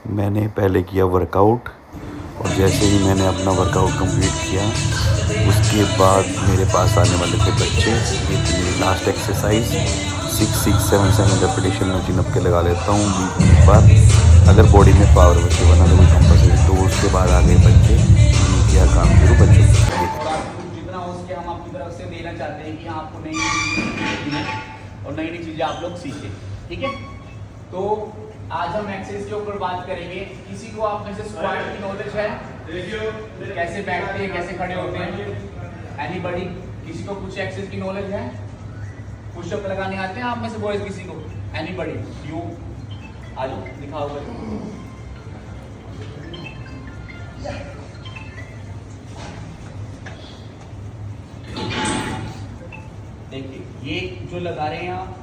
मैंने पहले किया वर्कआउट और जैसे ही मैंने अपना वर्कआउट कंप्लीट किया उसके बाद मेरे पास आने वाले थे बच्चे। ये थी मेरी लास्ट एक्सरसाइज। 6 6 7 7 रेपिटेशन में चिन अप के लगा लेता हूँ बीच में एक बार, अगर बॉडी में पावर बचे, वरना तो कोई कंपल्सरी। तो उसके बाद आ गए बच्चे, मैंने किया काम शुरू बच्चों के लिए। जितना हो सके हम आपकी तरफ से देना चाहते हैं कि आपको नई चीज़ें और नई नई चीज़ें आप लोग सीखें, ठीक है। तो आज हम एक्सरसाइज के ऊपर बात करेंगे। किसी को आप में से स्क्वाट की नॉलेज है? कैसे बैठते हैं, कैसे खड़े होते हैं? एनीबॉडी? किसी को कुछ एक्सरसाइज की नॉलेज है? पुशअप लगाने आते हैं आप में से बॉयज किसी को? एनीबॉडी? यू आ जाओ, दिखाओ भाई। देखिए ये जो लगा रहे हैं आप,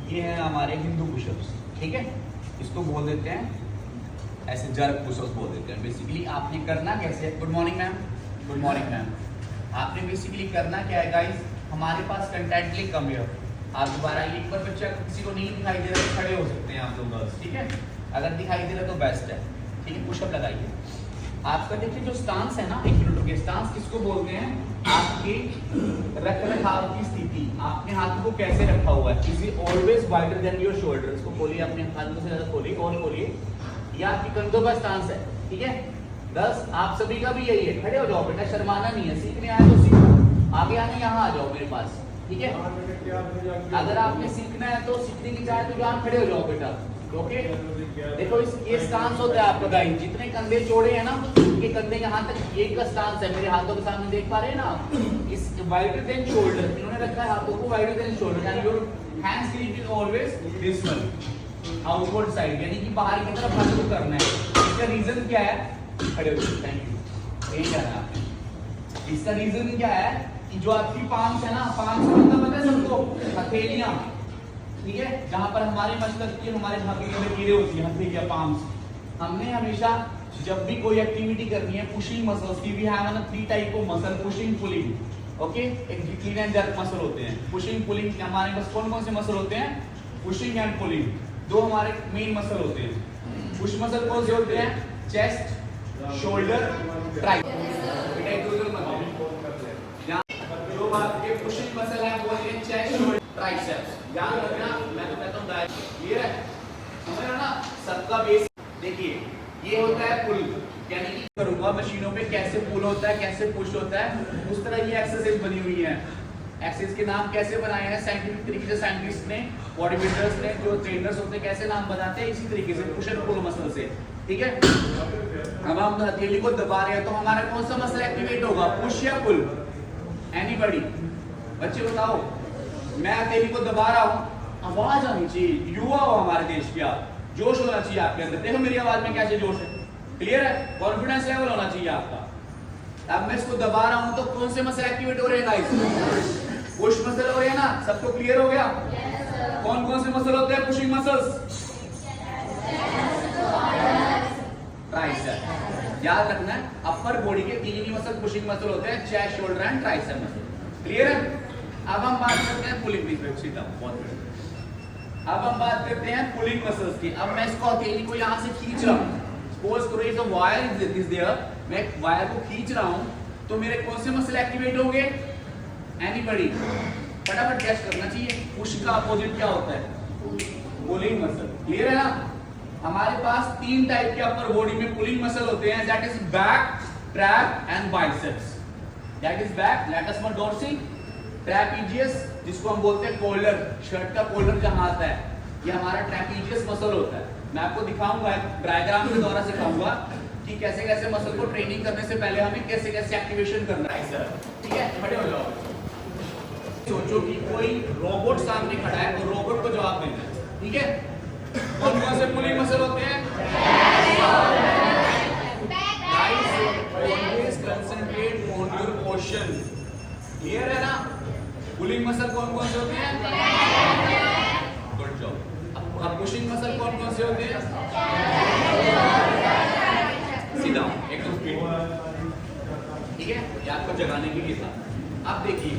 ये है हमारे हिंदू पुशअप्स, ठीक है। इसको बोल देते हैं ऐसे जर्क पुशअप्स बोल देते हैं। बेसिकली आपने करना कैसे है? Good morning ma'am. Good morning ma'am. आपने बेसिकली करना क्या है गाइस, हमारे पास कंटेंट लिंक कम है। आप दोबारा एक बार बच्चा किसी को नहीं दिखाई दे रहा तो खड़े हो सकते हैं आप लोग गर्ल्स, ठीक है। अगर दिखाई दे रहा तो बेस्ट है, ठीक है। पुशअप लगाइए। आपका देखिए जो स्टांस है ना, एक मिनट रुकिए। स्टांस किसको बोलते हैं? आपके रख रखाव की स्थिति, आपने हाथों को कैसे रखा हुआ है। Is it always wider than your shoulder? इसको खोलिए, अपने हाथों से ज्यादा खोलिए और खोलिए। ये आपकी कंधों का स्टांस है, ठीक है। 10 आप सभी का भी यही है। खड़े हो जाओ बेटा, शर्माना नहीं है। सीखने आए तो सीखो, आगे आने यहाँ आ जाओ मेरे पास, ठीक है। अगर आपने सीखना है तो सीखने की चाहे तो यहाँ खड़े हो जाओ बेटा, ओके। देखो इस ये स्टांस होता है आपका गाइस। जितने कंधे चौड़े हैं ना, ये कंधे यहाँ तक एक का स्टांस है। मेरे हाथों के सामने देख पा रहे हैं ना आप? इस वाइडर देन शोल्डर, इन्होंने रखा है हाथों को wider than shoulder, and your hands grip is always this one, outward side, यानी कि बाहर की तरफ हाथ को करना है। इसका रीजन क्या है? खड़े हो, थैंक यू, यही कहना है आपने। इसका रीजन क्या है कि जो आपकी पाम्स है ना, पाम्स का मतलब पता है सबको? हथेलियां, ठीक है। जहां पर हमारे मसल्स की, हमारे धागे की लकीरें होती हैं, हथेलियां, पाम्स। हमने हमेशा जब भी कोई एक्टिविटी करनी है, पुशिंग मसल्स की, we have a 3 type of muscle, pushing pulling, okay. एक क्लीन एंड जर्क मसल होते हैं। पुशिंग पुलिंग हमारे पास कौन कौन से मसल होते हैं? पुशिंग एंड पुलिंग, दो हमारे मेन मसल होते हैं। पुश मसल कौन से होते हैं? Chest, shoulder, try. जो आपके पुशिंग मसल है वो है चेस्ट, शोल्डर, ट्राइसेप्स। याद रखना, मैं तो कहता हूं क्लियर है, समझ रहे हो ना? सबका बेस देखिए, ये होता है पुल, यानी कि करूंगा मशीनों पे कैसे पुल होता है, कैसे पुश होता है, उस तरह ये एक्सरसाइज बनी हुई है। एक्सरसाइज के नाम कैसे बनाए हैं साइंटिफिक तरीके से? साइंटिस्ट ने, बॉडी बिल्डर्स ने, जो ट्रेनर्स होते हैं, कैसे नाम बनाते हैं? इसी तरीके से, पुश एंड पुल मसल से, ठीक है। अब हम हथेली को दबा रहे हैं तो हमारा कौन सा मसल एक्टिवेट होगा? पुश या पुल? एनीबॉडी? बच्चे बताओ। मैं हथेली को दबा रहा हूं, आवाज आनी चाहिए। युवा हो हमारे देश के आप, जोश होना चाहिए आपके अंदर। देखो मेरी आवाज में कैसे जोश है, क्लियर है? कॉन्फिडेंस लेवल होना चाहिए आपका। अब मैं इसको दबा रहा हूं तो कौन से मसल एक्टिवेट हो रहे हैं गाइस? पुश मसल हो रहे हैं ना? सबको क्लियर हो गया? कौन कौन से मसल होते हैं पुशिंग मसल्स? ट्राइसेप। याद रखना है, अपर बॉडी के 3 ही मसल पुशिंग मसल होते हैं, chest, shoulder and tricep muscle, clear है? अब हम बात करते हैं पुलिंग मसल्स। बहुत बढ़िया। अब हम बात करते हैं पुलिंग मसल्स की। अब मैं इसको हथेली को यहाँ से खींच रहा हूँ, सपोज करो ये जो वायर इज देयर, मैं वायर को खींच रहा हूँ, तो मेरे कौन से मसल एक्टिवेट होंगे? एनीबॉडी? फटाफट गैस करना चाहिए। पुश का अपोजिट क्या होता है? पुलिंग मसल, क्लियर है ना? हमारे पास 3 टाइप के अपर बॉडी में पुलिंग मसल होते हैं, that is back, trap and biceps. That is back, latus dorsi, trapezius, जिसको हम बोलते हैं कॉलर, शर्ट का कॉलर जहां आता है, ये हमारा ट्रैपीजियस मसल होता है। मैं आपको दिखाऊंगा, डायग्राम के द्वारा सिखाऊंगा कि कैसे कैसे मसल को ट्रेनिंग करने से पहले हमें कैसे कैसे एक्टिवेशन करना है सर, ठीक है। खड़े हो जाओ। सोचो कि कोई रोबोट सामने खड़ा है और रोबोट को जवाब देना है, ठीक है। कौन कौन से पुलिंग मसल होते हैं? Always concentrate on your posture, clear है ना? पुलिंग मसल कौन कौन से होते हैं? Good job. अब पुशिंग मसल कौन कौन से होते हैं? सीधा एकदम स्पीड, ठीक है। ये आपको जगाने के लिए था। अब देखिए,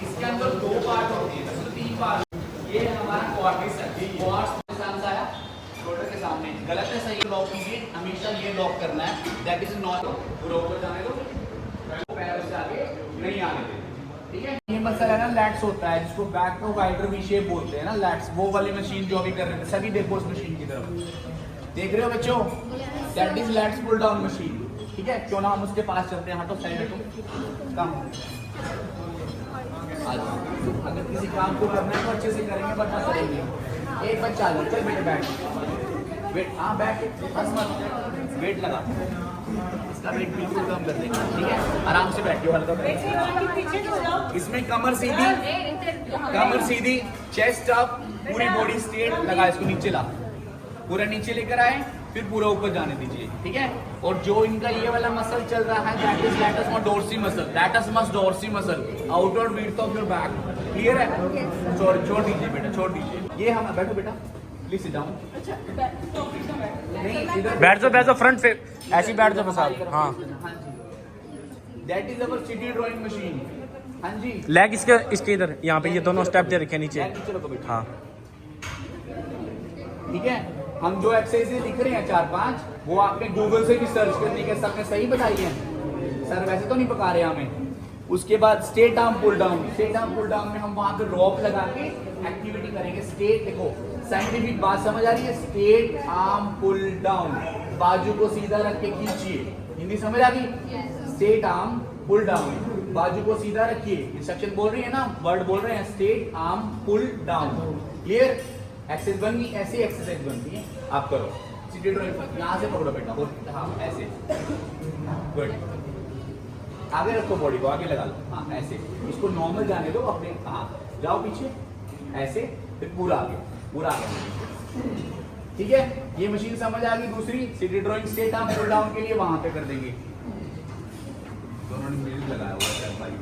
इसके अंदर 2 पार्ट होते हैं, 3 पार्ट। ये हमारा क्वाड्रिसेप्स, क्वाड्स के साथ आया, शोल्डर के साथ सामने गलत है, सही लॉक कीजिए, हमेशा ये लॉक करना है, दैट इज नॉट। पूरा ऊपर जाने दो, पैर से आगे नहीं आने दे, ठीक है। ये मसला है ना लैट्स होता है, जिसको बैक प्रोवाइडर वी शेप बोलते हैं ना, लैट्स। वो वाली मशीन जो अभी कर रहे थे सभी, देखो उस मशीन की तरफ देख रहे हो बच्चों, that is lats pull down machine, ठीक है। क्यों ना हम उसके पास चलते हैं, हटो साइड हटो, कम। अगर किसी काम को करना है तो अच्छे से करेंगे, वरना करेंगे। एक बच्चा आ चल बेटे बैठ, वेट, हाँ बैठ, बस मत वेट लगा, इसका वेट बिल्कुल कम कर देंगे, ठीक है। आराम से बैठिए, हल्का। इसमें कमर सीधी, चेस्ट अप, पूरी बॉडी स्ट्रेट लगा, इसको नीचे ला, पूरा नीचे लेकर आए, फिर पूरा ऊपर जाने दीजिए, ठीक है। और जो इनका ये वाला मसल चल रहा है, that is latus dorsi muscle, latus dorsi muscle, outward width of your back, clear है। छोड़ दीजिए बेटा, छोड़ दीजिए। ये हम बैठो बेटा, प्लीज सिट डाउन। बैठ जाओ फ्रंट पे, ऐसी बैठ जाओ बस आप। हाँ, that is our city drawing machine. हाँ जी, लेग इसके इधर, यहाँ पे ये दोनों स्टेप दे रखे नीचे। हाँ, ठीक है। हम जो एक्सरसाइज लिख रहे हैं 4-5, वो आपने गूगल से भी सर्च करने के साथ में सही बताई है सर, वैसे तो नहीं पका रहे हमें। उसके बाद straight arm pull down, straight arm pull down में हम वहां पे रॉप लगा के एक्टिविटी करेंगे। स्ट्रेट, देखो साइंटिफिक बात समझ आ रही है, स्ट्रेट आर्म पुल डाउन, बाजू को सीधा रख के खींचिए, हिंदी समझ आ गई। स्ट्रेट आर्म पुल डाउन, बाजू को सीधा रखिए, इंस्ट्रक्शन बोल रही है ना, वर्ड बोल रहे हैं, straight arm pull down, clear. Exercise बन गई, ऐसी एक्सरसाइज बनती है, आप करो। सिटी ड्राइंग यहाँ से पकड़ो बेटा, हाँ ऐसे, गुड। आगे रखो बॉडी को, आगे लगा लो, हाँ ऐसे। इसको नॉर्मल जाने दो अपने, हाँ जाओ पीछे ऐसे, फिर पूरा आगे, पूरा आगे, ठीक है। ये मशीन समझ आ गई। दूसरी सिटी ड्राइंग स्ट्रेट आर्म पुल डाउन के लिए वहां पे कर देंगे। दोनों ने म्यूजिक लगाया हुआ है भाई,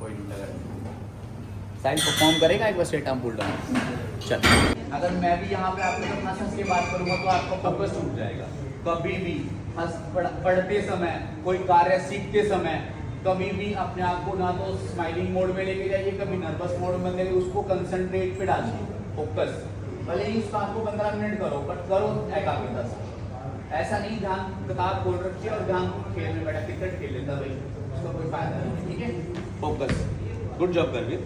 कोई नहीं लगा, साइड परफॉर्म करेगा एक बार स्ट्रेट आर्म पुल डाउन। चल, अगर मैं भी यहाँ पे आपके साथ हंस के बात करूंगा तो आपका फोकस टूट जाएगा। कभी भी पढ़ते समय, कोई कार्य सीखते समय, कभी भी अपने आप को ना तो स्माइलिंग मोड में लेके जाइए, कभी नर्वस मोड में लेके, उसको कंसंट्रेट पे डालिए, फोकस। भले ही उस काम को 15 मिनट करो, बट करो एकाग्रता से। ऐसा नहीं ध्यान किताब खोल रखिए और ध्यान खेल में बैठा, क्रिकेट खेल लेता भाई, उसका कोई फायदा नहीं, ठीक है। फोकस, गुड जॉब करविद,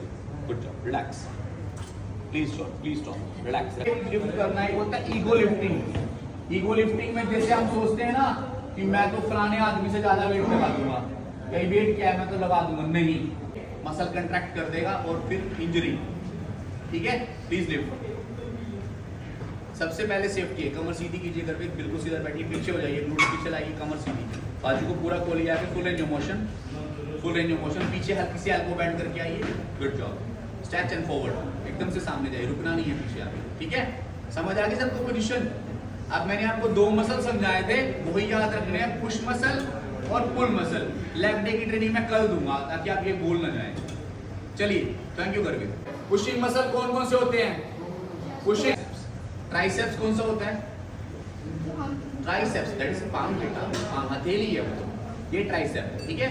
good job, relax, please stop, relax. Lift करना एक होता है ईगो लिफ्टिंग। ईगो लिफ्टिंग में जैसे हम सोचते हैं ना कि मैं तो फलाने आदमी से ज्यादा वेट लगा दूंगा, कहीं वेट क्या है मैं तो लगा दूंगा, नहीं, मसल कंट्रैक्ट कर देगा और फिर इंजरी, ठीक है। Please lift. सबसे पहले सेफ्टी है, कमर सीधी कीजिए, घर पे बिल्कुल सीधा बैठिए, पीछे हो जाइए, ग्लूट पीछे लाइए, कमर सीधी, बाजू को पूरा खोलिए, आगे full range of motion, full range of motion, पीछे हल्की सी एल्बो बैंड करके आइए, good job. Stretch and forward, एकदम से सामने जाइए, रुकना नहीं है पीछे आगे, ठीक है। समझ आ गई सबको पोजीशन। अब मैंने आपको 2 मसल समझाए थे, वही याद रखने हैं, पुश मसल और पुल मसल। लेग डे की ट्रेनिंग मैं कल दूंगा ताकि आप ये भूल ना जाए। चलिए, थैंक यू करविद। पुशिंग मसल कौन कौन से होते हैं? पुशिंग ट्राइसेप्स कौन सा होता है? ट्राइसेप्स, दैट इज पाम बेटा, हाँ हथेली है वो, ये ट्राइसेप, ठीक है।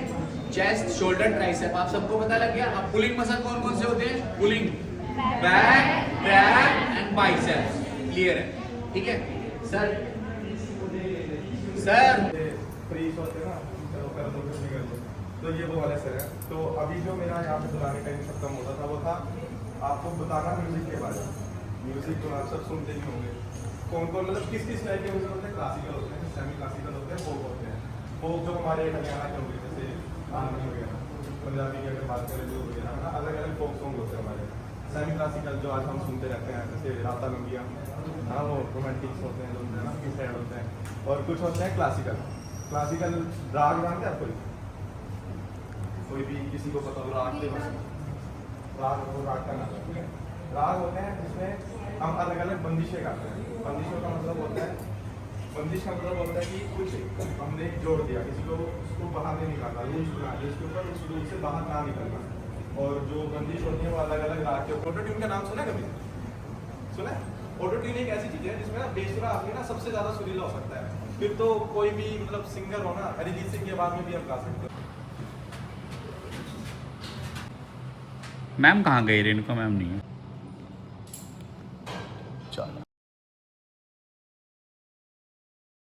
चेस्ट, शोल्डर, ट्राइसेप, आप सबको पता लग गया। अब पुलिंग मसल कौन कौन से होते हैं? Pulling, back, trap and biceps, clear है, ठीक है। सर फ्रीज होते हैं ना, तो ये वो वाले सर है। तो अभी जो मेरा यहाँ पे बुलाने का खत्म होता था, वो था आपको बताना म्यूजिक के बारे में। म्यूजिक तो आप सब सुनते ही होंगे, कौन कौन मतलब किस किस टाइप के म्यूजिक होते हैं? क्लासिकल होते हैं, सेमी क्लासिकल होते हैं, फोक होते हैं। फोक जो हमारे हरियाणा के होंगे, जैसे आनंद वगैरह, पंजाबी की अगर बात करें जो वगैरह ना, अलग अलग फोक सॉन्ग होते हैं हमारे। सेमी क्लासिकल जो आज हम सुनते रहते हैं, जैसे राता लंबिया, हाँ वो रोमांटिक्स होते हैं, जो होते हैं ना किस साइड होते हैं। और कुछ होते हैं क्लासिकल। क्लासिकल राग जानते हैं कोई भी किसी को पता हो राग के बस राग, वो राग का नाम है, ठीक है। राग होते हैं जिसमें हम अलग अलग बंदिशें करते हैं। बंदिशों का मतलब होता है, बंदिश का मतलब होता है कि कुछ हमने जोड़ दिया, किसी को उसको बाहर नहीं निकालना, रूल्स बना दिए उसके ऊपर, उस रूल से बाहर ना निकलना। और जो बंदिश होती है वो अलग अलग राग के। ऑटो ट्यून का नाम सुना है कभी? सुना है? ऑटो ट्यून एक ऐसी चीज़ है जिसमें ना बेसुरा आदमी ना सबसे ज़्यादा सुरीला हो सकता है। फिर तो कोई भी मतलब सिंगर हो ना, अरिजीत सिंह की आवाज़ में भी हम गा सकते हैं। मैम कहाँ गई? रेणुका मैम नहीं है।